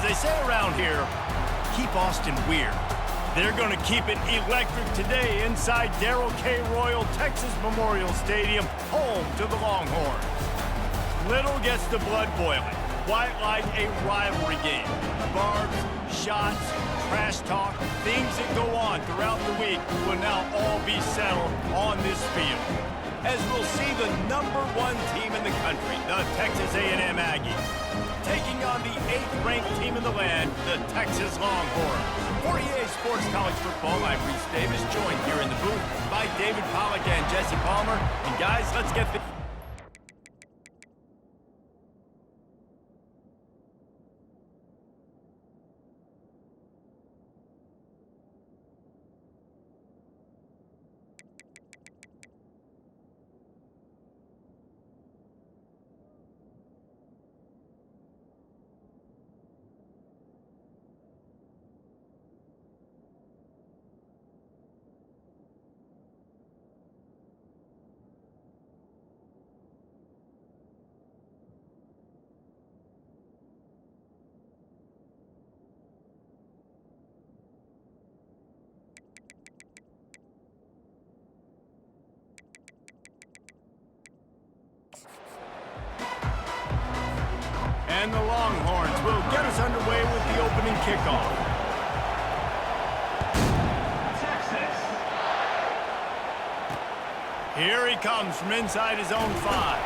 As they say around here, keep Austin weird. They're going to keep it electric today inside Darrell K. Royal Texas Memorial Stadium, home to the Longhorns. Little gets the blood boiling. Quite like a rivalry game. Barbs, shots, trash talk, things that go on throughout the week will now all be settled on this field. As we'll see the #1 team in the country, the Texas A&M Aggies, taking on the 8th-ranked team in the land, the Texas Longhorns. For EA Sports College Football, I'm Reese Davis, joined here in the booth by David Pollack and Jesse Palmer. And guys, let's get the... And the Longhorns will get us underway with the opening kickoff. Texas. Here he comes from inside his own 5.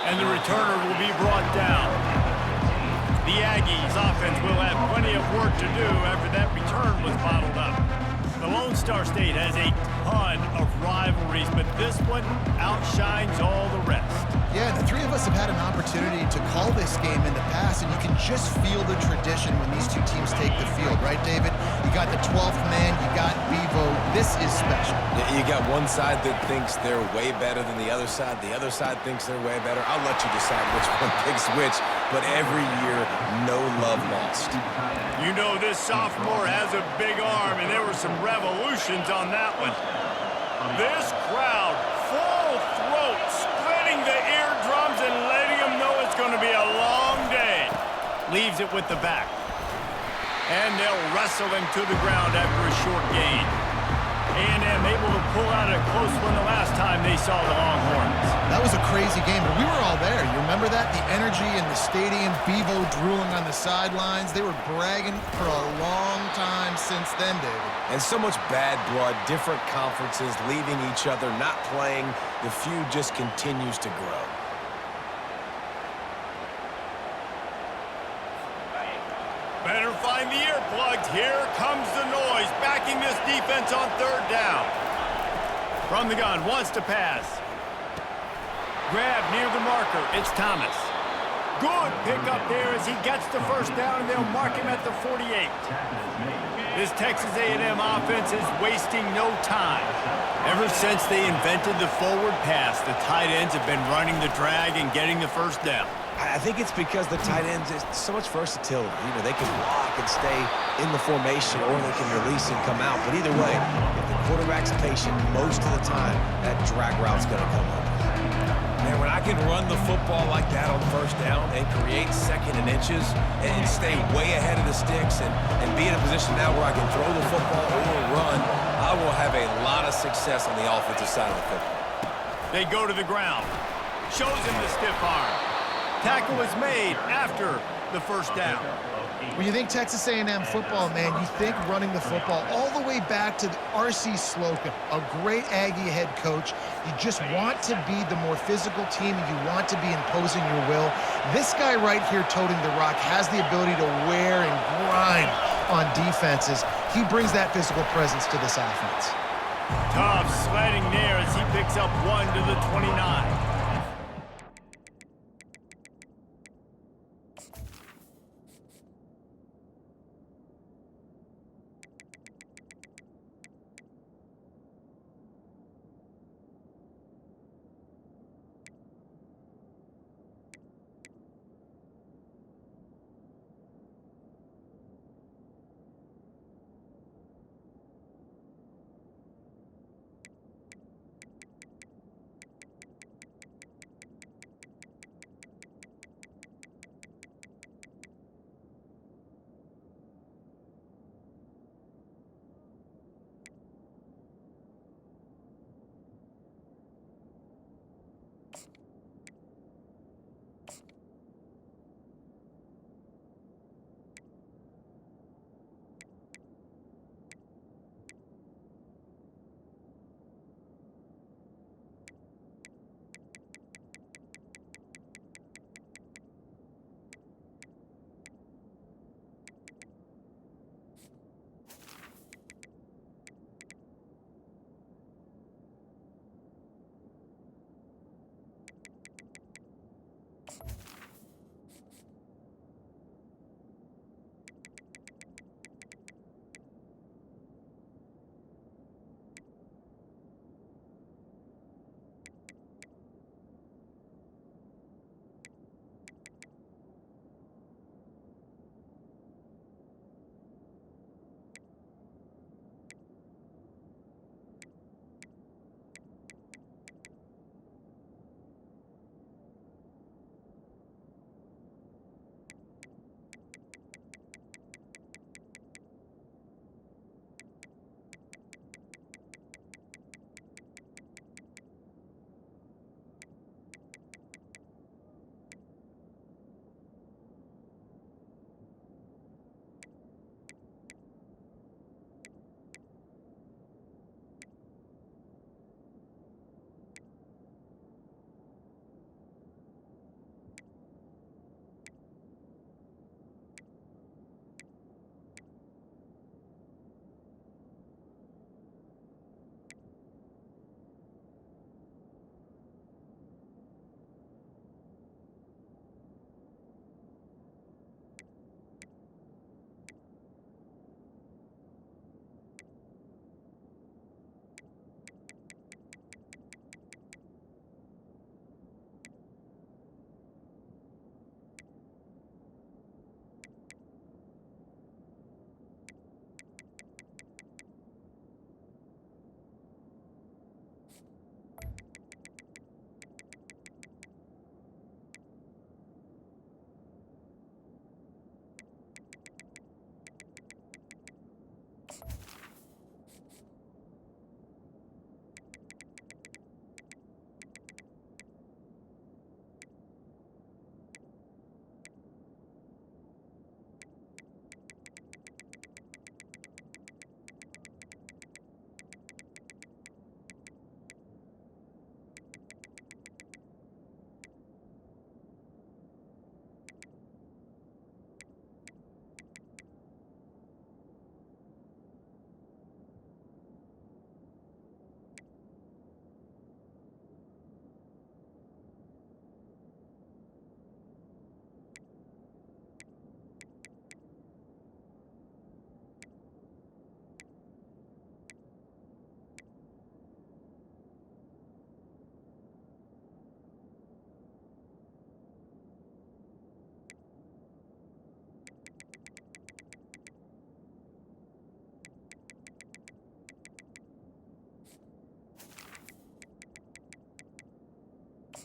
And the returner will be brought down. The Aggies offense will have plenty of work to do after that return was bottled up. The Lone Star State has a ton of rivalries, but this one outshines all the rest. Yeah, the three of us have had an opportunity to call this game in the past, and you can just feel the tradition when these two teams take the field, right, David? You got the 12th man, you got Bevo. This is special. Yeah, you got one side that thinks they're way better than the other side thinks they're way better. I'll let you decide which one picks which, but every year, no love lost. You know this sophomore has a big arm, and there were some revolutions on that one. This crowd, full throat, splitting the eardrums and letting them know it's going to be a long day. Leaves it with the back. And they'll wrestle him to the ground after a short gain. A&M able to pull out a close one the last time they saw the Longhorns. That was a crazy game, but we were all there. You remember that? The energy in the stadium, Bevo drooling on the sidelines. They were bragging for a long time since then, David. And so much bad blood, different conferences, leaving each other, not playing. The feud just continues to grow. Better find the earplugs. Here comes the noise, backing this defense on 3rd down. From the gun, wants to pass. Grab near the marker. It's Thomas. Good pickup there as he gets the 1st down, and they'll mark him at the 48. This Texas A&M offense is wasting no time. Ever since they invented the forward pass, the tight ends have been running the drag and getting the 1st down. I think it's because the tight ends is so much versatility. You know, they can block and stay in the formation, or they can release and come out. But either way, if the quarterback's patient, most of the time, that drag route's going to come up. Man, when I can run the football like that on 1st down and create 2nd and inches and stay way ahead of the sticks and be in a position now where I can throw the football or run, I will have a lot of success on the offensive side of the football. They go to the ground. Shows him the stiff arm. Tackle is made after the 1st down. When you think Texas A&M football, man, you think running the football all the way back to R.C. Slocum, a great Aggie head coach. You just want to be the more physical team, and you want to be imposing your will. This guy right here toting the rock has the ability to wear and grind on defenses. He brings that physical presence to this offense. Tough sledding there as he picks up 1 to the 29.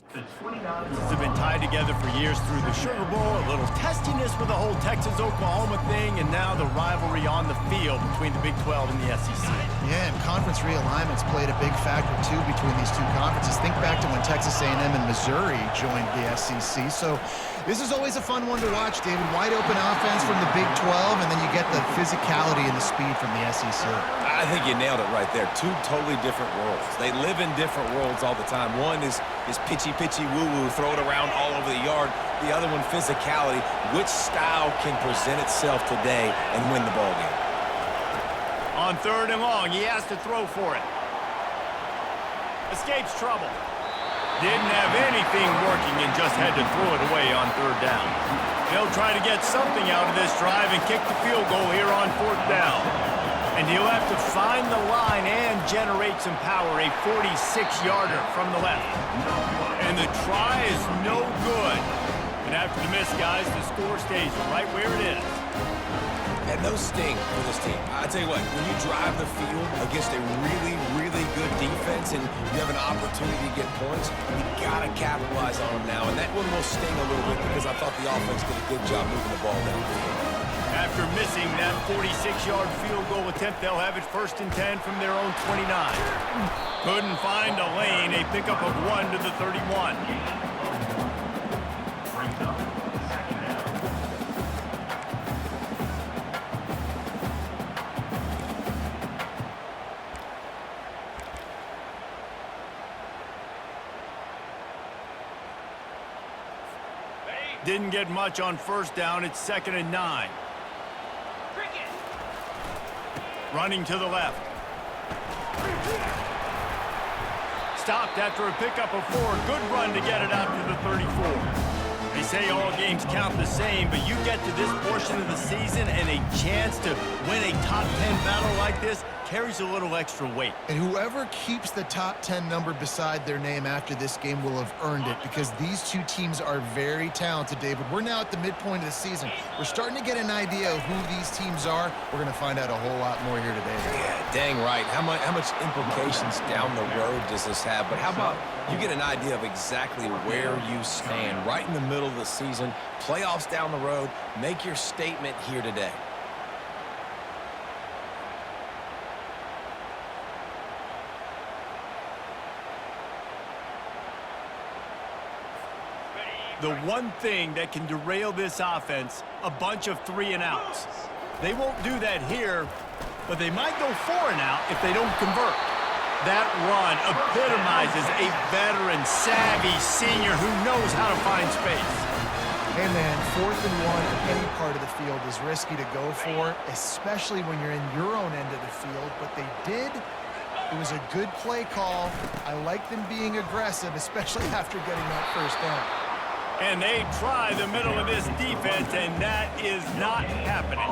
Have been tied together for years through the Sugar Bowl, a little testiness with the whole Texas-Oklahoma thing, and now the rivalry on the field between the Big 12 and the SEC. Yeah, and conference realignments played a big factor, too, between these two conferences. Think back to when Texas A&M and Missouri joined the SEC. So this is always a fun one to watch, David. Wide open offense from the Big 12, and then you get the physicality and the speed from the SEC. I think you nailed it right there. Two totally different worlds. They live in different worlds all the time. One is pitchy, woo-woo, throw it around all over the yard. The other one, physicality. Which style can present itself today and win the ball game? On 3rd and long, he has to throw for it. Escapes trouble. Didn't have anything working and just had to throw it away on 3rd down. They'll try to get something out of this drive and kick the field goal here on 4th down. And he'll have to find the line and generate some power, a 46-yarder from the left. And the try is no good. And after the miss, guys, the score stays right where it is. And those sting for this team. I tell you what, when you drive the field against a really, really good defense and you have an opportunity to get points, you got to capitalize on them now. And that one will sting a little bit because I thought the offense did a good job moving the ball down the field. After missing that 46-yard field goal attempt, they'll have it 1st and 10 from their own 29. Couldn't find a lane, a pickup of 1 to the 31. Didn't get much on 1st down. It's 2nd and 9. Running to the left. Stopped after a pickup of 4. Good run to get it out to the 34. They say all games count the same, but you get to this portion of the season and a chance to win a top 10 battle like this carries a little extra weight. And whoever keeps the top 10 number beside their name after this game will have earned it, because these two teams are very talented, David. We're now at the midpoint of the season. We're starting to get an idea of who these teams are. We're going to find out a whole lot more here today. Yeah, dang right. How much implications down the road does this have? But how about you get an idea of exactly where you stand right in the middle of the season, playoffs down the road, make your statement here today. The one thing that can derail this offense, a bunch of 3-and-outs. They won't do that here, but they might go 4-and-out if they don't convert. That run epitomizes a veteran, savvy senior who knows how to find space. Hey, man, 4th and 1 in any part of the field is risky to go for, especially when you're in your own end of the field, but they did. It was a good play call. I like them being aggressive, especially after getting that 1st down. And they try the middle of this defense, and that is not happening.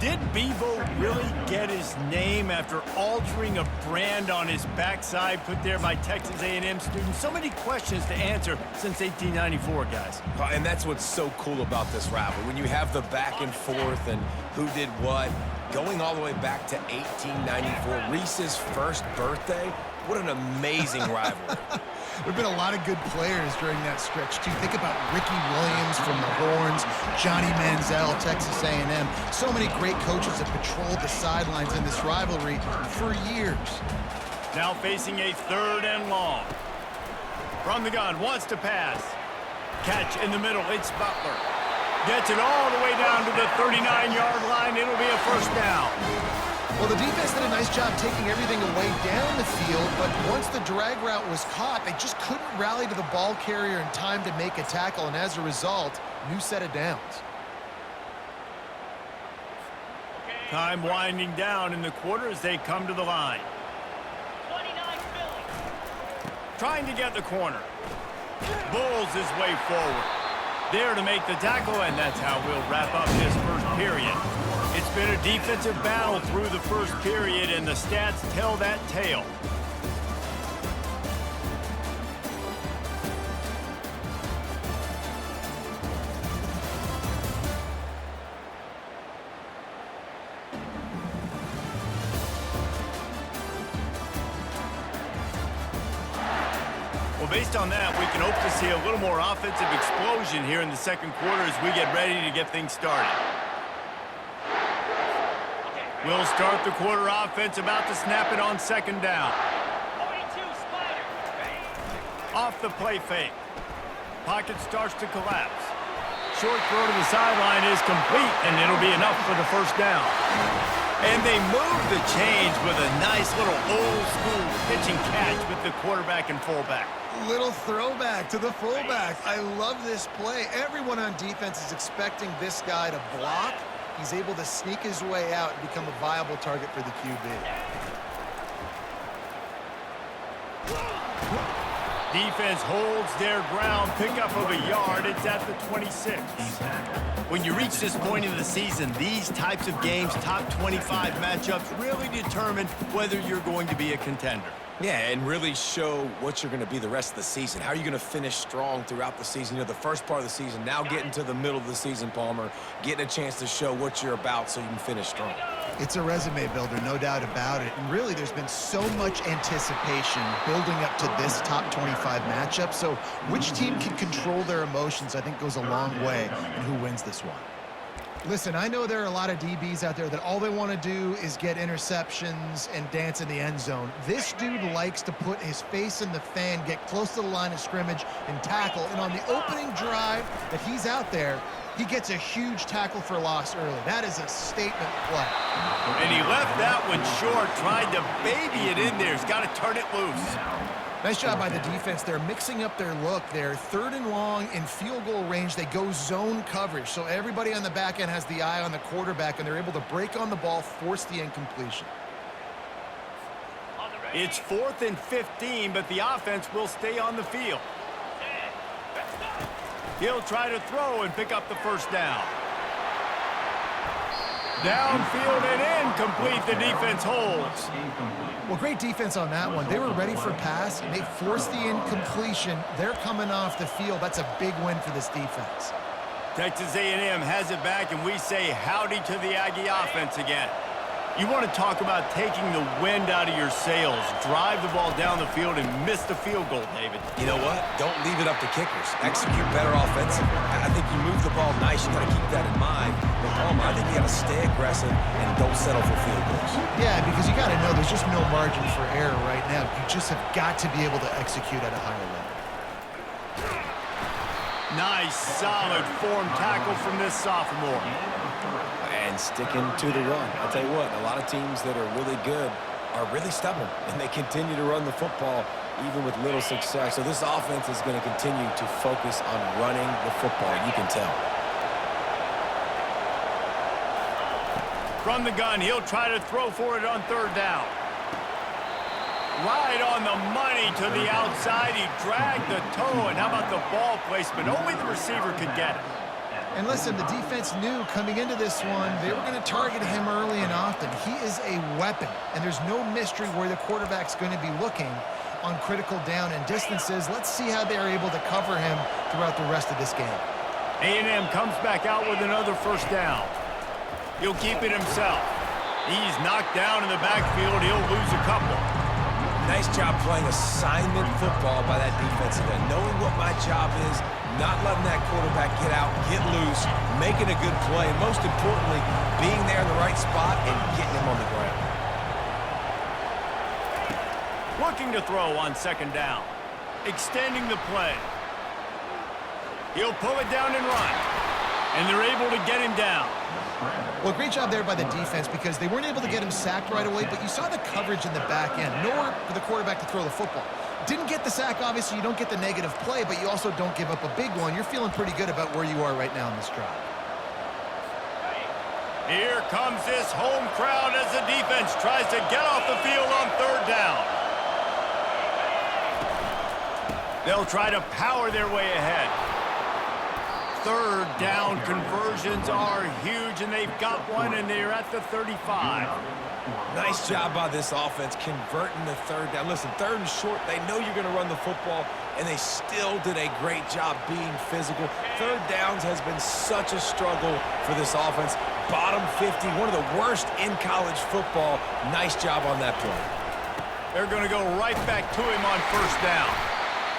Did Bevo really get his name after altering a brand on his backside put there by Texas A&M students? So many questions to answer since 1894, guys. And that's what's so cool about this rivalry. When you have the back and forth and who did what, going all the way back to 1894, Reese's first birthday. What an amazing rivalry. There have been a lot of good players during that stretch, too. Think about Ricky Williams from the Horns, Johnny Manziel, Texas A&M. So many great coaches have patrolled the sidelines in this rivalry for years. Now facing a 3rd and long. From the gun, wants to pass. Catch in the middle, it's Butler. Gets it all the way down to the 39-yard line. It'll be a 1st down. Well, the defense did a nice job taking everything away down the field, but once the drag route was caught, they just couldn't rally to the ball carrier in time to make a tackle, and as a result, new set of downs. Time winding down in the quarter as they come to the line. Trying to get the corner. Bulls his way forward. There to make the tackle, and that's how we'll wrap up this 1st period. It's been a defensive battle through the 1st period, and the stats tell that tale. Well, based on that, we can hope to see a little more offensive explosion here in the second quarter as we get ready to get things started. We'll start the quarter offense, about to snap it on second down. Off the play fake. Pocket starts to collapse. Short throw to the sideline is complete, and it'll be enough for the first down. And they move the chains with a nice little old-school pitch and catch with the quarterback and fullback. Little throwback to the fullback. I love this play. Everyone on defense is expecting this guy to block. He's able to sneak his way out and become a viable target for the QB. Defense holds their ground, pickup of a yard. It's at the 26. When you reach this point in the season, these types of games, top 25 matchups, really determine whether you're going to be a contender. Yeah, and really show what you're going to be the rest of the season. How are you going to finish strong throughout the season? You know, the first part of the season, now getting to the middle of the season, Palmer, getting a chance to show what you're about so you can finish strong. It's a resume builder, no doubt about it. And really, there's been so much anticipation building up to this top 25 matchup. So which team can control their emotions, I think, goes a long way in who wins this one. Listen, I know there are a lot of DBs out there that all they want to do is get interceptions and dance in the end zone. This dude likes to put his face in the fan, get close to the line of scrimmage, and tackle. And on the opening drive that he's out there, he gets a huge tackle for loss early. That is a statement play. And he left that one short, tried to baby it in there. He's got to turn it loose. Nice job by the defense. They're mixing up their look. They're third and long in field goal range. They go zone coverage. So everybody on the back end has the eye on the quarterback, and they're able to break on the ball, force the incompletion. It's 4th and 15, but the offense will stay on the field. He'll try to throw and pick up the first down. Downfield and incomplete. The defense holds. Well, great defense on that one. They were ready for pass, and they forced the incompletion. They're coming off the field. That's a big win for this defense. Texas A&M has it back, and we say howdy to the Aggie offense again. You want to talk about taking the wind out of your sails. Drive the ball down the field and miss the field goal, David. You know what? Don't leave it up to kickers. Execute better offensively. I think you move the ball nice. You got to keep that in mind. But Palmer, I think you got to stay aggressive and don't settle for field goals. Yeah, because you got to know there's just no margin for error right now. You just have got to be able to execute at a higher level. Nice, solid form tackle from this sophomore. And sticking to the run. I'll tell you what, a lot of teams that are really good are really stubborn, and they continue to run the football even with little success. So this offense is going to continue to focus on running the football. You can tell. From the gun, he'll try to throw for it on third down. Right on the money to the outside. He dragged the toe, and how about the ball placement? Only the receiver could get it. And listen, the defense knew coming into this one, they were going to target him early and often. He is a weapon, and there's no mystery where the quarterback's going to be looking on critical down and distances. Let's see how they're able to cover him throughout the rest of this game. A&M comes back out with another first down. He'll keep it himself. He's knocked down in the backfield. He'll lose a couple. Nice job playing assignment football by that defensive end. Knowing what my job is, not letting that quarterback get out, get loose, making a good play, and most importantly, being there in the right spot and getting him on the ground. Looking to throw on second down. Extending the play. He'll pull it down and run. And they're able to get him down. Well, great job there by the defense because they weren't able to get him sacked right away, but you saw the coverage in the back end. Nowhere for the quarterback to throw the football. Didn't get the sack, obviously. You don't get the negative play, but you also don't give up a big one. You're feeling pretty good about where you are right now in this drive. Here comes this home crowd as the defense tries to get off the field on third down. They'll try to power their way ahead. Third down conversions are huge, and they've got one, and they're at the 35. Nice job by this offense converting the third down. Listen, third and short, they know you're going to run the football, and they still did a great job being physical. Third downs has been such a struggle for this offense. Bottom 50, one of the worst in college football. Nice job on that play. They're going to go right back to him on first down.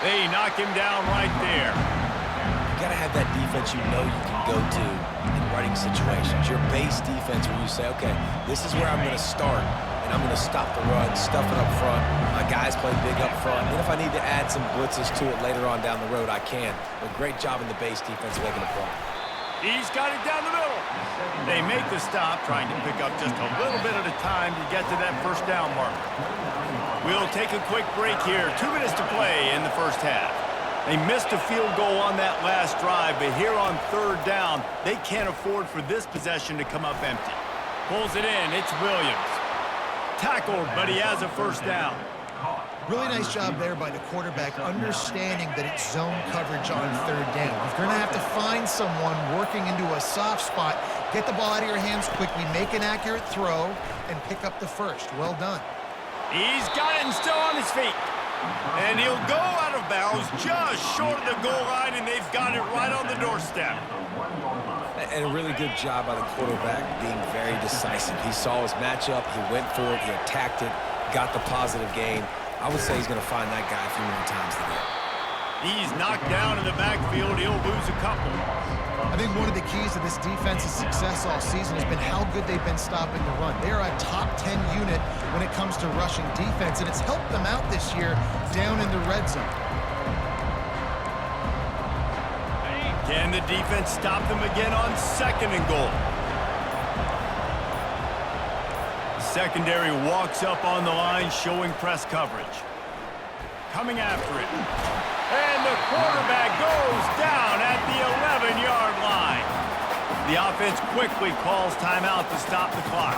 They knock him down right there. You got to have that defense you know you can go to in running situations. Your base defense where you say, okay, this is where I'm going to start, and I'm going to stop the run, stuff it up front. My guys play big up front. And if I need to add some blitzes to it later on down the road, I can. But great job in the base defense making a play. He's got it down the middle. They make the stop, trying to pick up just a little bit at a time to get to that first down marker. We'll take a quick break here. 2 minutes to play in the first half. They missed a field goal on that last drive, but here on third down, they can't afford for this possession to come up empty. Pulls it in. It's Williams. Tackled, but he has a first down. Really nice job there by the quarterback, understanding that it's zone coverage on third down. If you're going to have to find someone working into a soft spot, get the ball out of your hands quickly, make an accurate throw, and pick up the first. Well done. He's got it and still on his feet. And he'll go out of bounds just short of the goal line, and they've got it right on the doorstep. And a really good job by the quarterback being very decisive. He saw his matchup, he went for it, he attacked it, got the positive gain. I would say he's going to find that guy a few more times today. He's knocked down in the backfield. He'll lose a couple. I think one of the keys to this defense's success all season has been how good they've been stopping the run. They are a top 10 unit when it comes to rushing defense, and it's helped them out this year down in the red zone. Can the defense stop them again on second and goal? Secondary walks up on the line, showing press coverage. Coming after it. And the quarterback goes down at the 11-yard line. The offense quickly calls timeout to stop the clock.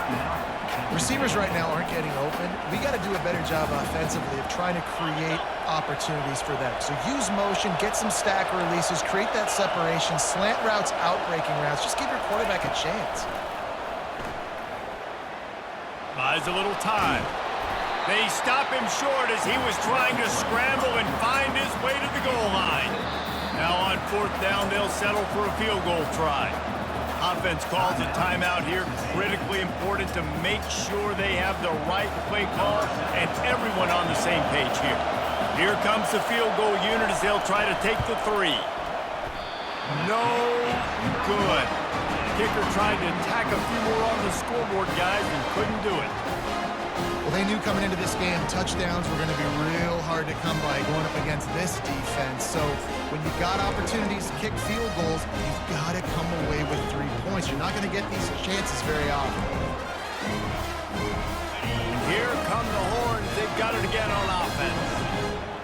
Receivers right now aren't getting open. We got to do a better job offensively of trying to create opportunities for them. So use motion, get some stack releases, create that separation, slant routes, out-breaking routes. Just give your quarterback a chance. Buys a little time. They stop him short as he was trying to scramble and find his way to the goal line. Now on fourth down, they'll settle for a field goal try. Offense calls a timeout here. Critically important to make sure they have the right play call and everyone on the same page here. Here comes the field goal unit as they'll try to take the 3. No good. Kicker tried to tack a few more on the scoreboard, guys, and couldn't do it. Well, they knew coming into this game, touchdowns were going to be real hard to come by going up against this defense. So when you've got opportunities to kick field goals, you've got to come away with 3 points. You're not going to get these chances very often. Here come the horns. They've got it again on offense.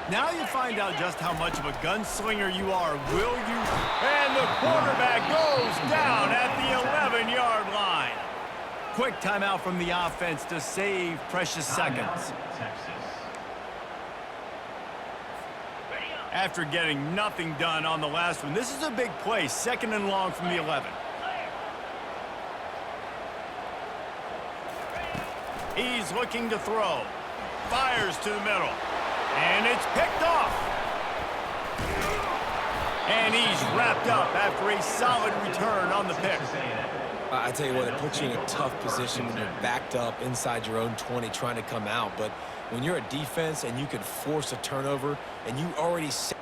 Now you find out just how much of a gunslinger you are, will you? And the quarterback goes down at the 11-yard line. Quick timeout from the offense to save precious seconds. After getting nothing done on the last one, this is a big play, 2nd and long from the 11. He's looking to throw. Fires to the middle. And it's picked off. And he's wrapped up after a solid return on the pick. I tell you what, it puts you in a tough position when you're backed up inside your own 20 trying to come out. But when you're a defense and you can force a turnover and you already set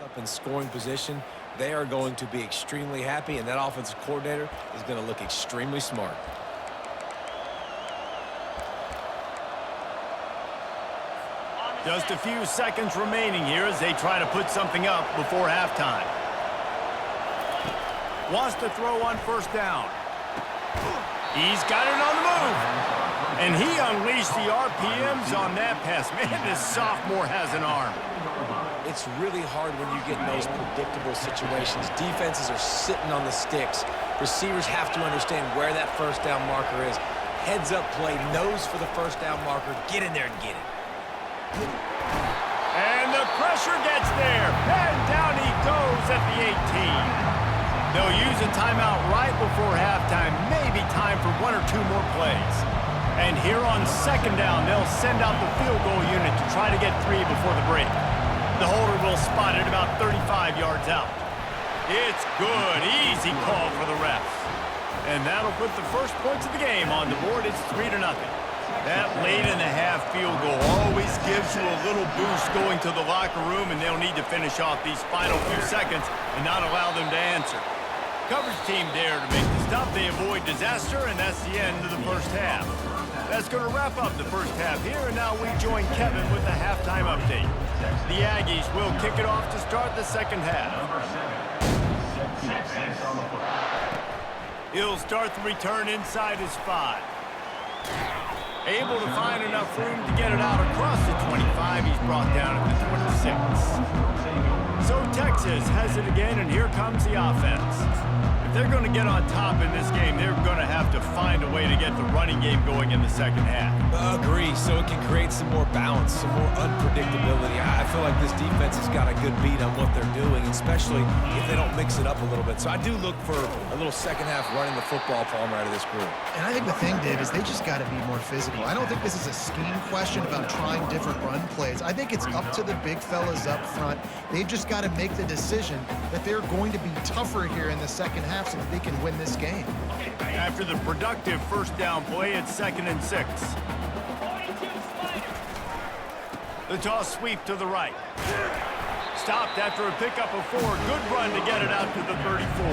up in scoring position, they are going to be extremely happy, and that offensive coordinator is going to look extremely smart. Just a few seconds remaining here as they try to put something up before halftime. Wants to throw on first down. He's got it on the move. And he unleashed the RPMs on that pass. Man, this sophomore has an arm. It's really hard when you get in those predictable situations. Defenses are sitting on the sticks. Receivers have to understand where that first down marker is. Heads up play, nose for the first down marker. Get in there and get it. And the pressure gets there. And down he goes at the 18. They'll use a timeout right before halftime. Maybe time for 1 or 2 more plays. And here on second down, they'll send out the field goal unit to try to get 3 before the break. The holder will spot it about 35 yards out. It's good. Easy call for the refs. And that'll put the first points of the game on the board. It's 3-0. That late-in-the-half field goal always gives you a little boost going to the locker room, and they'll need to finish off these final few seconds and not allow them to answer. Coverage team there to make the stop. They avoid disaster, and that's the end of the first half. That's going to wrap up the first half here, and now we join Kevin with the halftime update. The Aggies will kick it off to start the second half. He'll start the return inside his 5. Able to find enough room to get it out across the 25. He's brought down at the 26. So Texas has it again, and here comes the offense. If they're going to get on top in this game, they're going to have to find a way to get the running game going in the second half. Agree, so it can create some more balance, some more unpredictability. I feel like this defense has got a good beat on what they're doing, especially if they don't mix it up a little bit. So I do look for a little second half running the football Palmer out of this group. And I think the thing, Dave, is they just got to be more physical. I don't think this is a scheme question about trying different run plays. I think it's up to the big fellas up front. They've just got to make the decision that they're going to be tougher here in the second half so that they can win this game. After the productive first down play, it's 2nd and 6. The toss sweep to the right. Stopped after a pickup of 4. Good run to get it out to the 34.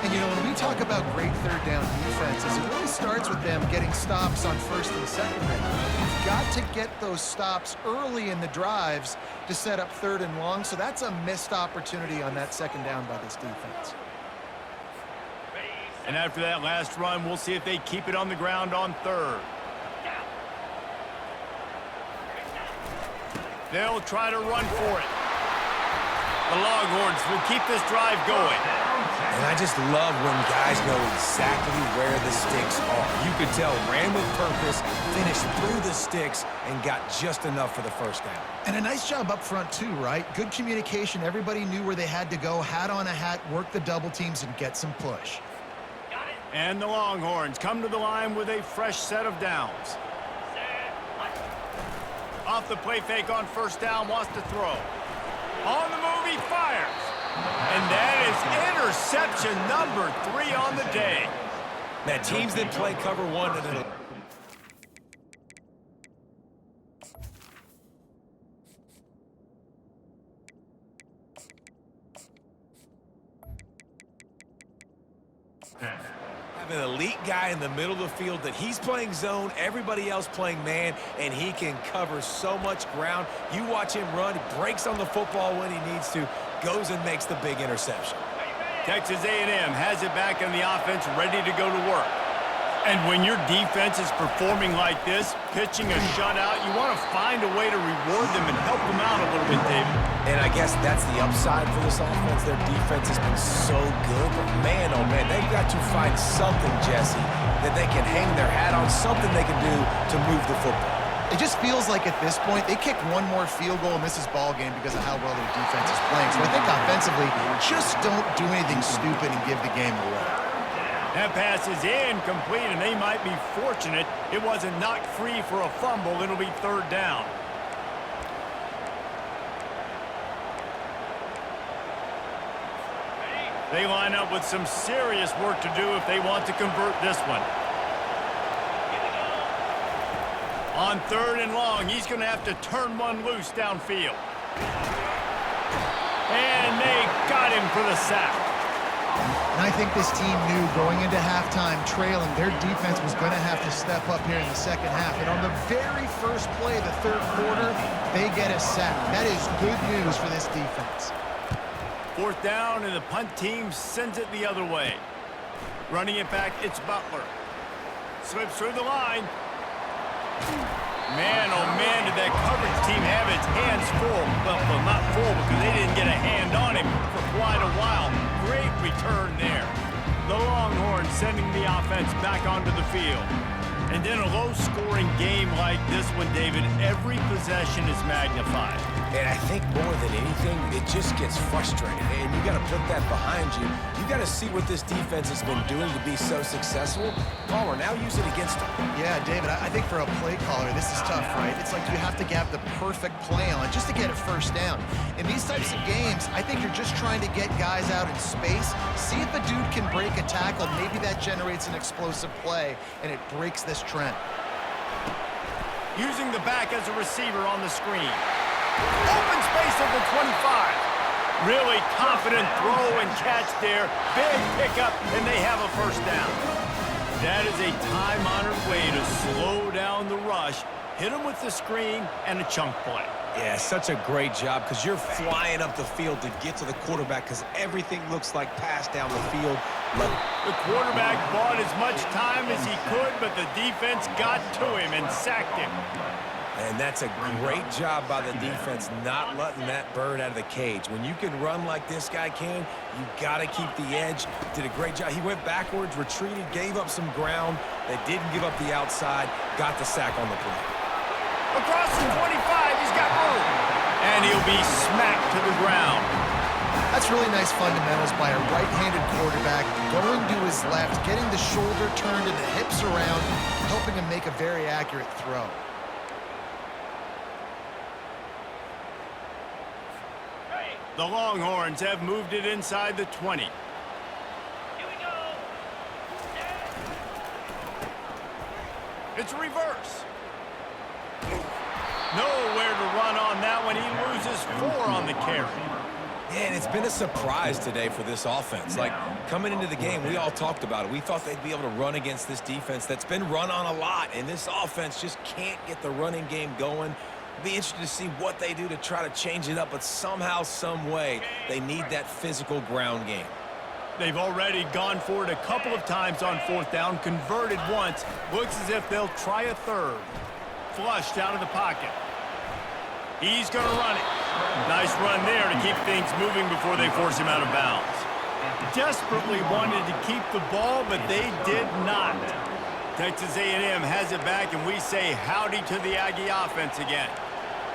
And, you know, when we talk about great third down defenses, it really starts with them getting stops on first and second down. You've got to get those stops early in the drives to set up 3rd and long, so that's a missed opportunity on that second down by this defense. And after that last run, we'll see if they keep it on the ground on 3rd. They'll try to run for it. The Longhorns will keep this drive going. And I just love when guys know exactly where the sticks are. You could tell, ran with purpose, finished through the sticks, and got just enough for the first down. And a nice job up front, too, right? Good communication. Everybody knew where they had to go, hat on a hat, work the double teams, and get some push. And the Longhorns come to the line with a fresh set of downs. Off the play fake on first down, wants to throw. On the move, he fires. And that is interception number 3 on the day. Now, teams that play cover 1 and have an elite guy in the middle of the field that he's playing zone, everybody else playing man, and he can cover so much ground. You watch him run, he breaks on the football when he needs to, goes and makes the big interception. Texas A&M has it back in the offense, ready to go to work. And when your defense is performing like this, pitching a shutout, you want to find a way to reward them and help them out a little bit, David. And I guess that's the upside for this offense. Their defense has been so good, but man, oh man, they've got to find something, Jesse, that they can hang their hat on, something they can do to move the football. It just feels like at this point, they kick one more field goal and miss this ball game because of how well their defense is playing. So I think offensively, just don't do anything stupid and give the game away. That pass is incomplete, and they might be fortunate it wasn't knocked free for a fumble. It'll be 3rd down. They line up with some serious work to do if they want to convert this one. On 3rd and long, he's going to have to turn one loose downfield. And they got him for the sack. And I think this team knew going into halftime trailing, their defense was going to have to step up here in the second half. And on the very first play of the 3rd quarter, they get a sack. That is good news for this defense. 4th down, and the punt team sends it the other way. Running it back, it's Butler. Slips through the line. Man, oh man, did that coverage team have its hands full. Well, not full because they didn't get a hand on him for quite a while. Great return there. The Longhorns sending the offense back onto the field. And in a low-scoring game like this one, David, every possession is magnified. And I think more than anything, it just gets frustrating. And you got to put that behind you. You got to see what this defense has been doing to be so successful. Palmer, now use it against them. Yeah, David, I think for a play caller, this is tough, right? It's like you have to have the perfect play on just to get a first down. In these types of games, I think you're just trying to get guys out in space, see if a dude can break a tackle. Maybe that generates an explosive play, and it breaks this trend. Using the back as a receiver on the screen. Open space at the 25. Really confident throw and catch there. Big pickup, and they have a first down. That is a time-honored way to slow down the rush, hit them with the screen, and a chunk play. Yeah, such a great job because you're flying up the field to get to the quarterback because everything looks like pass down the field. The quarterback bought as much time as he could, but the defense got to him and sacked him. And that's a great job by the defense not letting that bird out of the cage. When you can run like this guy can, you got to keep the edge. Did a great job. He went backwards, retreated, gave up some ground. They didn't give up the outside, got the sack on the play. Across the 25, he's got room. And he'll be smacked to the ground. That's really nice fundamentals by a right-handed quarterback, going to his left, getting the shoulder turned and the hips around, helping him make a very accurate throw. The Longhorns have moved it inside the 20. Here we go. It's a reverse. Nowhere to run on that one. He loses 4 on the carry. Yeah, and it's been a surprise today for this offense. Like, coming into the game, we all talked about it. We thought they'd be able to run against this defense that's been run on a lot, and this offense just can't get the running game going. Be interested to see what they do to try to change it up, but somehow, some way, they need that physical ground game. They've already gone for it a couple of times on 4th down, converted once. Looks as if they'll try a third. Flushed out of the pocket. He's going to run it. Nice run there to keep things moving before they force him out of bounds. Desperately wanted to keep the ball, but they did not. Texas A&M has it back, and we say howdy to the Aggie offense again.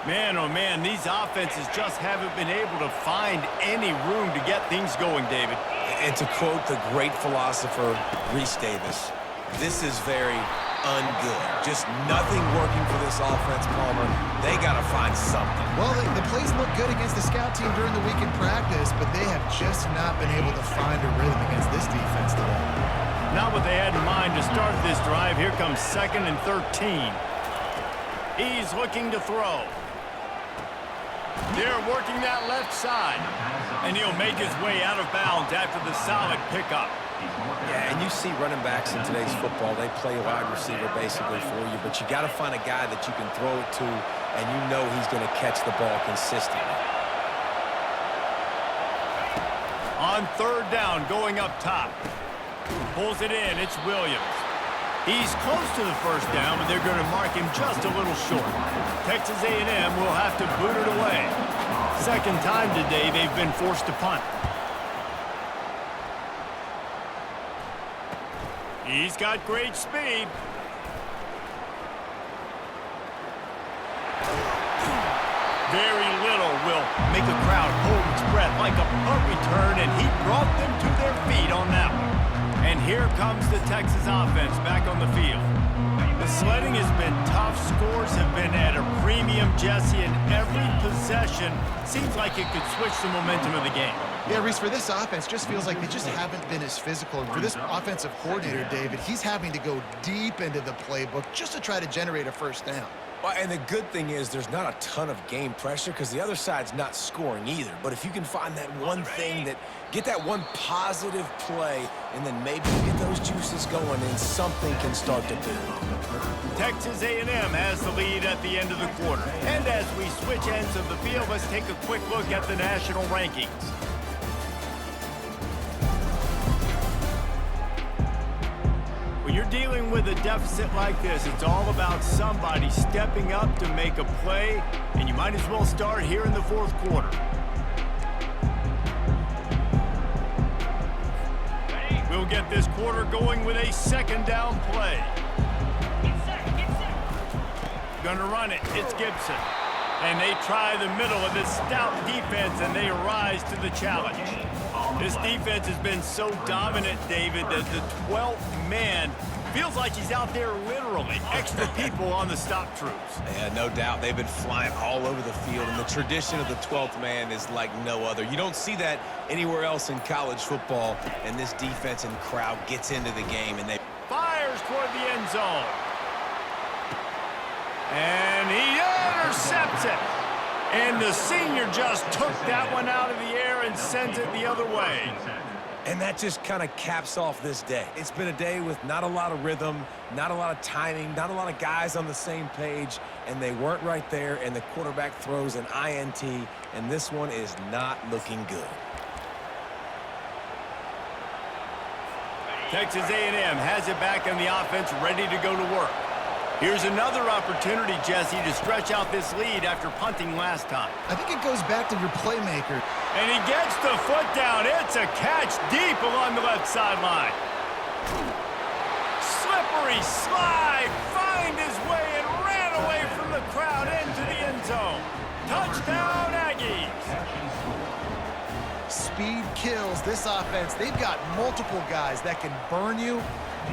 Man, oh man, these offenses just haven't been able to find any room to get things going, David. And to quote the great philosopher, Reese Davis, this is very ungood. Just nothing working for this offense, Palmer. They got to find something. Well, the plays look good against the scout team during the week in practice, but they have just not been able to find a rhythm against this defense today. Not what they had in mind to start this drive. Here comes 2nd and 13. He's looking to throw. They're working that left side. And he'll make his way out of bounds after the solid pickup. Yeah, and you see running backs in today's football, they play wide receiver basically for you, but you got to find a guy that you can throw it to, and you know he's going to catch the ball consistently. On 3rd down, going up top. Pulls it in, it's Williams. He's close to the first down, but they're going to mark him just a little short. Texas A&M will have to boot it away. 2nd time today they've been forced to punt. He's got great speed. Very little will make a crowd hold its breath like a punt return, and he brought them to their feet on that one. And here comes the Texas offense back on the field. The sledding has been tough. Scores have been at a premium, Jesse, and every possession seems like it could switch the momentum of the game. Yeah, Reese, for this offense, just feels like they just haven't been as physical. And for this offensive coordinator, David, he's having to go deep into the playbook just to try to generate a first down. Well, and the good thing is there's not a ton of game pressure because the other side's not scoring either. But if you can find that one thing get that one positive play, and then maybe get those juices going and something can start to build. Texas A&M has the lead at the end of the quarter. And as we switch ends of the field, let's take a quick look at the national rankings. When you're dealing with a deficit like this, it's all about somebody stepping up to make a play, and you might as well start here in the 4th quarter. We'll get this quarter going with a 2nd down play. Gonna run it. It's Gibson. And they try the middle of this stout defense, and they rise to the challenge. This defense has been so dominant, David, that the 12th man feels like he's out there literally. Extra people on the stop troops. Yeah, no doubt. They've been flying all over the field, and the tradition of the 12th man is like no other. You don't see that anywhere else in college football, and this defense and crowd gets into the game, and they fires toward the end zone. And he intercepts it. And the senior just took that one out of the air and sends it the other way. And that just kind of caps off this day. It's been a day with not a lot of rhythm, not a lot of timing, not a lot of guys on the same page, and they weren't right there, and the quarterback throws an INT, and this one is not looking good. Texas A&M has it back on the offense, ready to go to work. Here's another opportunity, Jesse, to stretch out this lead after punting last time. I think it goes back to your playmaker. And he gets the foot down. It's a catch deep along the left sideline. Slippery slide, find his way and ran away from the crowd into the end zone. Touchdown, Aggies. Speed kills this offense. They've got multiple guys that can burn you.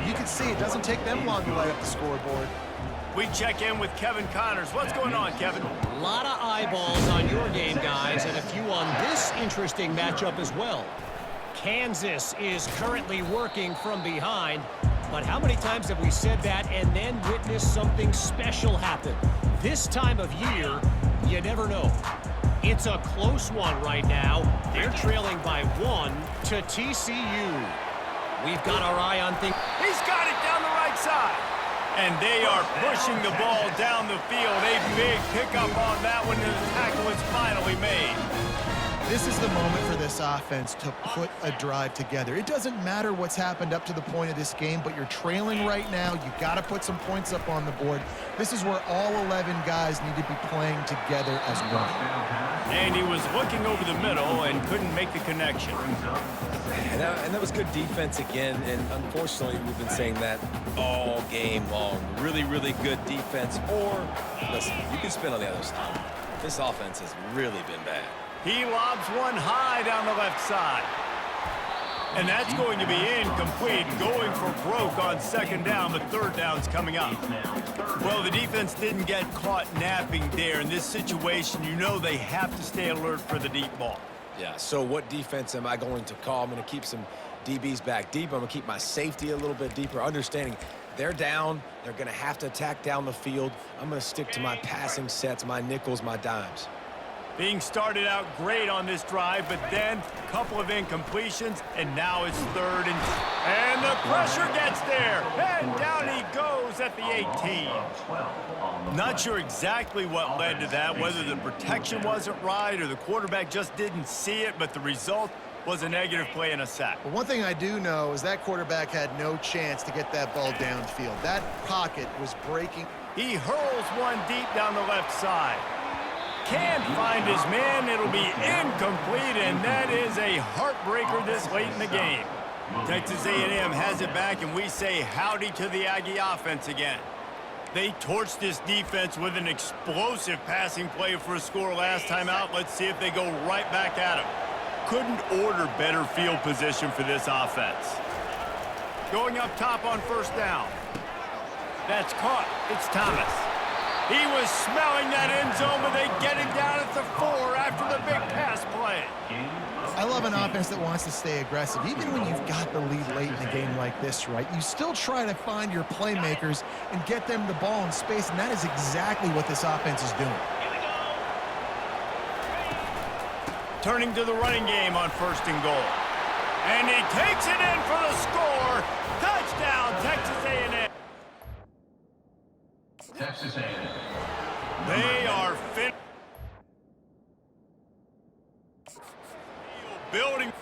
You can see it doesn't take them long to light up the scoreboard. We check in with Kevin Connors. What's going on, Kevin? A lot of eyeballs on your game, guys, and a few on this interesting matchup as well. Kansas is currently working from behind, but how many times have we said that and then witnessed something special happen? This time of year, you never know. It's a close one right now. They're trailing by 1 to TCU. We've got our eye on things. He's got it down the right side. And they are pushing the ball down the field. A big pickup on that one, and the tackle is finally made. This is the moment for this offense to put a drive together. It doesn't matter what's happened up to the point of this game, but you're trailing right now. You've got to put some points up on the board. This is where all 11 guys need to be playing together as one. And he was looking over the middle and couldn't make the connection. And that was good defense again, and unfortunately, we've been saying that all game long. Really, really good defense, or, listen, you can spin on the other side. This offense has really been bad. He lobs one high down the left side. And that's going to be incomplete, going for broke on second down, but third down's coming up. Well, the defense didn't get caught napping there. In this situation, you know they have to stay alert for the deep ball. Yeah, so what defense am I going to call? I'm going to keep some DBs back deep. I'm going to keep my safety a little bit deeper, understanding they're down. They're going to have to attack down the field. I'm going to stick to my passing sets, my nickels, my dimes. Being started out great on this drive, but then a couple of incompletions, and now it's third and the pressure gets there, and down he goes at the 18. Not sure exactly what led to that, whether the protection wasn't right or the quarterback just didn't see it, but the result was a negative play and a sack. But one thing I do know is that quarterback had no chance to get that ball downfield. That pocket was breaking. He hurls one deep down the left side. Can't find his man. It'll be incomplete, and that is a heartbreaker this late in the game. Texas A&M has it back, and we say howdy to the Aggie offense again. They torched this defense with an explosive passing play for a score last time out. Let's see if they go right back at him. Couldn't order better field position for this offense. Going up top on first down. That's caught. It's Thomas. He was smelling that end zone, but they get him down at the 4 after the big pass play. I love an offense that wants to stay aggressive. Even when you've got the lead late in a game like this, right, you still try to find your playmakers and get them the ball in space, and that is exactly what this offense is doing. Turning to the running game on first and goal. And he takes it in for the score. Touchdown, Texas A&M. Texas A&M. They are building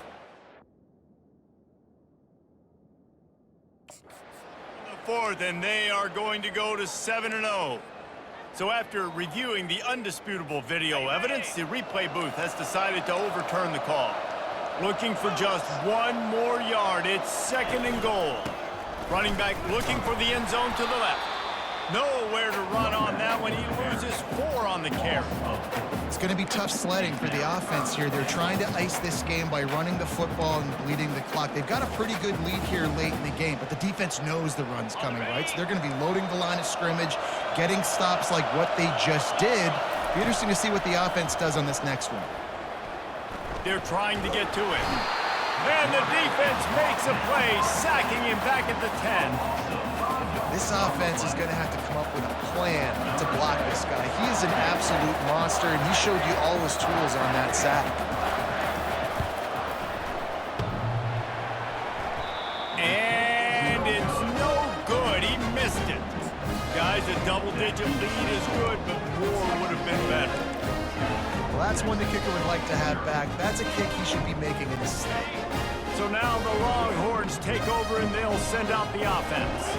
the fourth, and they are going to go to 7-0. So after reviewing the undisputable video evidence, the replay booth has decided to overturn the call. Looking for just one more yard. It's second and goal. Running back looking for the end zone to the left. Nowhere to run on that one. He loses 4 on the carry. It's going to be tough sledding for the offense here. They're trying to ice this game by running the football and bleeding the clock. They've got a pretty good lead here late in the game, but the defense knows the run's coming, right? So they're going to be loading the line of scrimmage, getting stops like what they just did. Be interesting to see what the offense does on this next one. They're trying to get to it. And the defense makes a play, sacking him back at the 10. This offense is going to have to come up with a plan to block this guy. He is an absolute monster, and he showed you all his tools on that sack. And it's no good. He missed it. Guys, a double-digit lead is good, but more would have been better. Well, that's one the kicker would like to have back. That's a kick he should be making in this state. So now the Longhorns take over, and they'll send out the offense.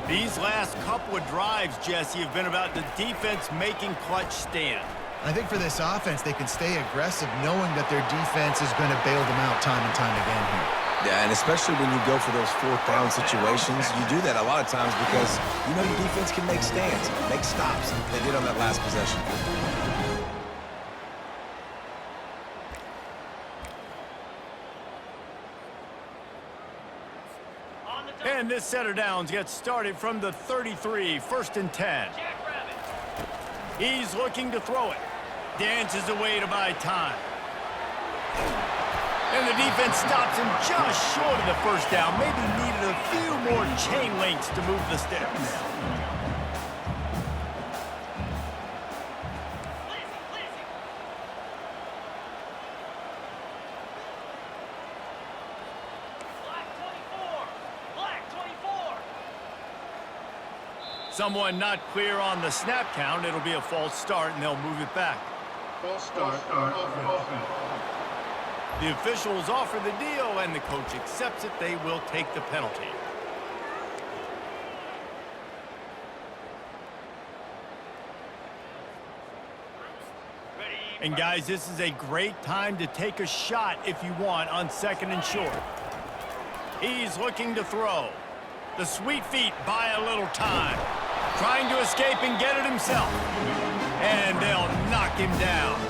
These last couple of drives, Jesse, have been about the defense making clutch stand. I think for this offense, they can stay aggressive knowing that their defense is going to bail them out time and time again here. Yeah, and especially when you go for those 4th down situations, you do that a lot of times because you know your defense can make stands, make stops. They did on that last possession. And this set of downs gets started from the 33, 1st and 10. He's looking to throw it. Dances away to buy time. And the defense stops him just short of the first down. Maybe needed a few more chain links to move the sticks. Someone not clear on the snap count. It'll be a false start, and they'll move it back. False start. The officials offer the deal, and the coach accepts it. They will take the penalty. And guys, this is a great time to take a shot if you want on 2nd and short. He's looking to throw. The sweet feet buy a little time. Trying to escape and get it himself. And they'll knock him down.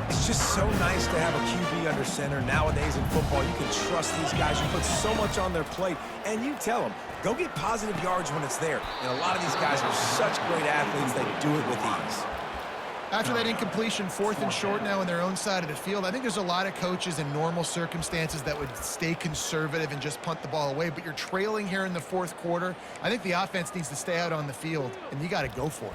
It's just so nice to have a QB under center. Nowadays in football, you can trust these guys. You put so much on their plate, and you tell them, go get positive yards when it's there. And a lot of these guys are such great athletes, they do it with ease. After that incompletion, 4th and short now on their own side of the field, I think there's a lot of coaches in normal circumstances that would stay conservative and just punt the ball away, but you're trailing here in the 4th quarter. I think the offense needs to stay out on the field, and you got to go for it.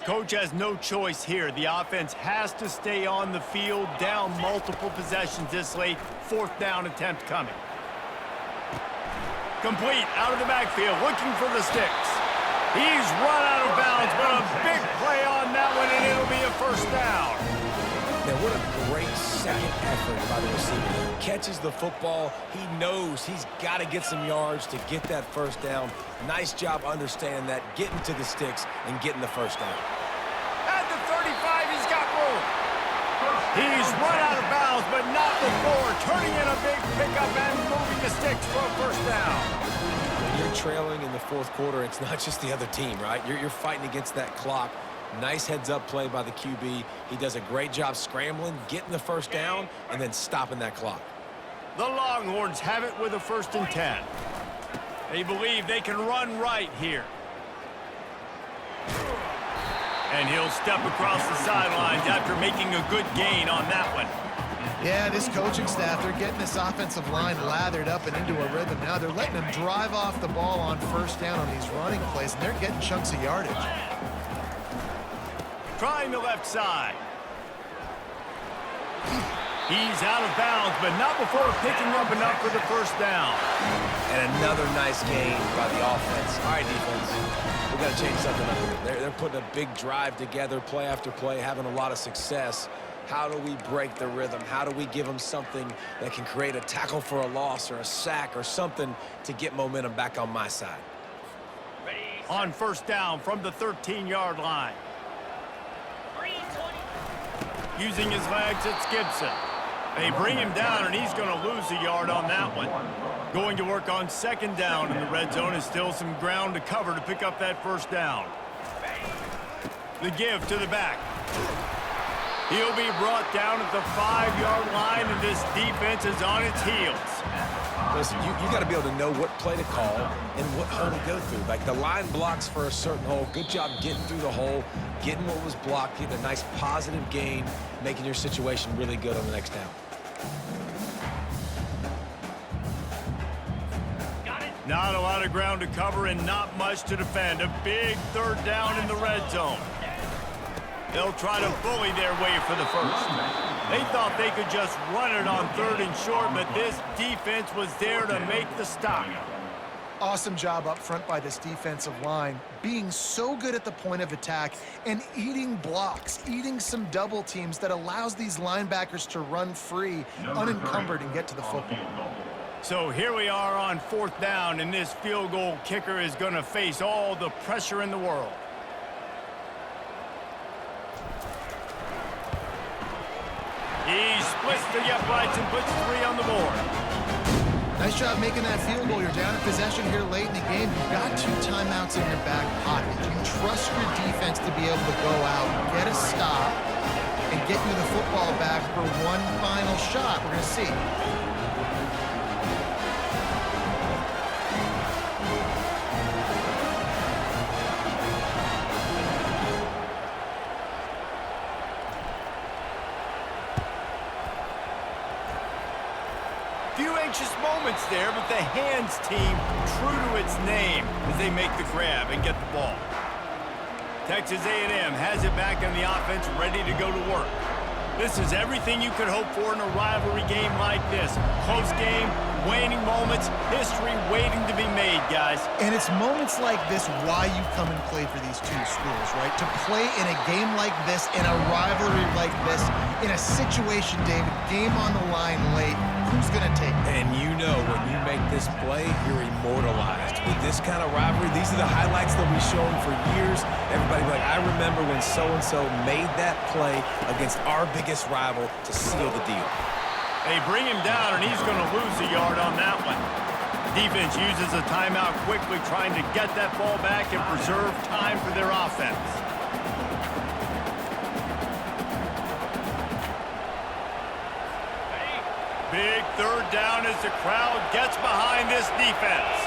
Coach has no choice here. The offense has to stay on the field, down multiple possessions this late. 4th down attempt coming. Complete out of the backfield, looking for the sticks. He's run out of bounds, but a big play on that one, and it'll be a 1st down. Now, what a great second effort by the receiver. He catches the football. He knows he's got to get some yards to get that 1st down. Nice job understanding that, getting to the sticks and getting the 1st down. At the 35, he's got room. He's run out of bounds, but not before turning in a big pickup and moving the sticks for a 1st down. When you're trailing in the 4th quarter, it's not just the other team, right? You're fighting against that clock. Nice heads-up play by the QB. He does a great job scrambling, getting the 1st down, and then stopping that clock. The Longhorns have it with a 1st and 10. They believe they can run right here. And he'll step across the sidelines after making a good gain on that one. Yeah, this coaching staff, they're getting this offensive line lathered up and into a rhythm now. They're letting them drive off the ball on 1st down on these running plays, and they're getting chunks of yardage. Trying the left side. He's out of bounds, but not before picking up enough for the 1st down. And another nice gain by the offense. All right, defense, we've got to change something up here. They're putting a big drive together, play after play, having a lot of success. How do we break the rhythm? How do we give them something that can create a tackle for a loss or a sack or something to get momentum back on my side? Ready, on first down from the 13-yard line. Using his legs, it's Gibson. They bring him down, and he's going to lose a yard on that one. Going to work on second down in the red zone, and still some ground to cover to pick up that first down. The give to the back. He'll be brought down at the 5-yard line, and this defense is on its heels. Listen, you got to be able to know what play to call and what hole to go through. Like the line blocks for a certain hole. Good job getting through the hole, getting what was blocked, getting a nice positive gain, making your situation really good on the next down. Not a lot of ground to cover and not much to defend. A big third down in the red zone. They'll try to bully their way for the first. They thought they could just run it on third and short, but this defense was there to make the stop. Awesome job up front by this defensive line, being so good at the point of attack and eating blocks, eating some double teams that allows these linebackers to run free, unencumbered, and get to the football. So here we are on fourth down, and this field goal kicker is going to face all the pressure in the world. He splits the uprights and puts 3 on the board. Nice job making that field goal. You're down in possession here late in the game. You've got 2 timeouts in your back pocket. You trust your defense to be able to go out, get a stop, and get you the football back for one final shot. We're going to see. Few anxious moments there, but the hands team true to its name as they make the grab and get the ball. Texas A&M has it back on the offense, ready to go to work. This is everything you could hope for in a rivalry game like this. Close game, waning moments, history waiting to be made, guys. And it's moments like this why you come and play for these 2 schools, right? To play in a game like this, in a rivalry like this, in a situation, David, game on the line late, who's going to take it? And you know when you make this play, you're immortalized. With this kind of rivalry, these are the highlights they'll be showing for years. Everybody will be like, I remember when so-and-so made that play against our biggest rival to seal the deal. They bring him down, and he's going to lose a yard on that one. Defense uses a timeout quickly, trying to get that ball back and preserve time for their offense. Big third down as the crowd gets behind this defense.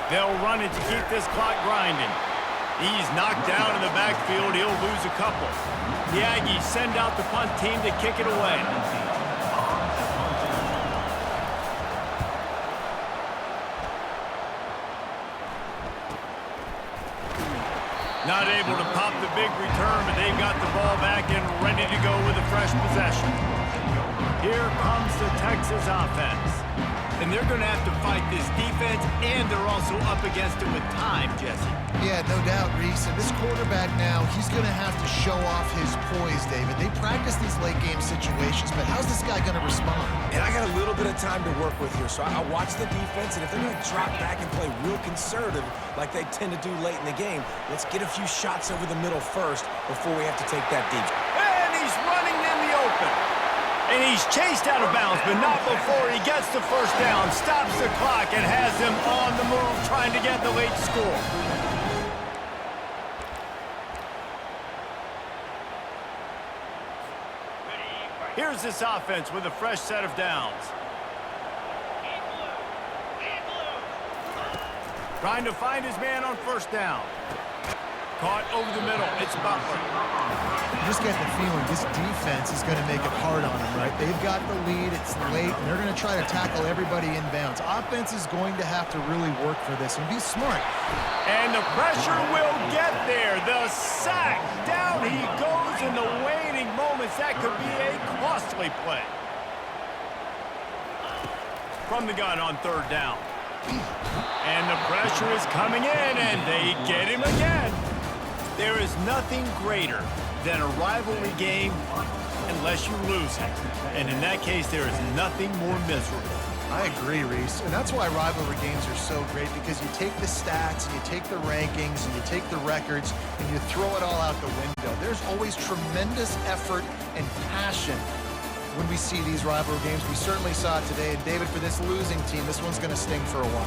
They'll run it to keep this clock grinding. He's knocked down in the backfield. He'll lose a couple. The Aggies send out the punt team to kick it away. Not able to pop the big return, but they've got the ball back and ready to go with a fresh possession. Here comes the Texas offense. And they're going to have to fight this defense, and they're also up against it with time, Jesse. Yeah, no doubt, Reese. And this quarterback now, he's going to have to show off his poise, David. They practice these late-game situations, but how's this guy going to respond? And I got a little bit of time to work with here, so I'll watch the defense, and if they're going to drop back and play real conservative like they tend to do late in the game, let's get a few shots over the middle first before we have to take that deep. And he's running in the open. And he's chased out of bounds, but not before he gets the first down, stops the clock, and has them on the move trying to get the late score. Here's this offense with a fresh set of downs. Trying to find his man on first down. Caught over the middle. It's Butler. You just get the feeling this defense is going to make it hard on them, right? They've got the lead. It's late, and they're going to try to tackle everybody inbounds. Offense is going to have to really work for this and be smart. And the pressure will get there. The sack. Down he goes in the waning moments. That could be a costly play. From the gun on third down. And the pressure is coming in, and they get him again. There is nothing greater than a rivalry game unless you lose it. And in that case, there is nothing more miserable. I agree, Reese. And that's why rivalry games are so great, because you take the stats, and you take the rankings, and you take the records, and you throw it all out the window. There's always tremendous effort and passion when we see these rivalry games. We certainly saw it today. And David, for this losing team, this one's going to sting for a while.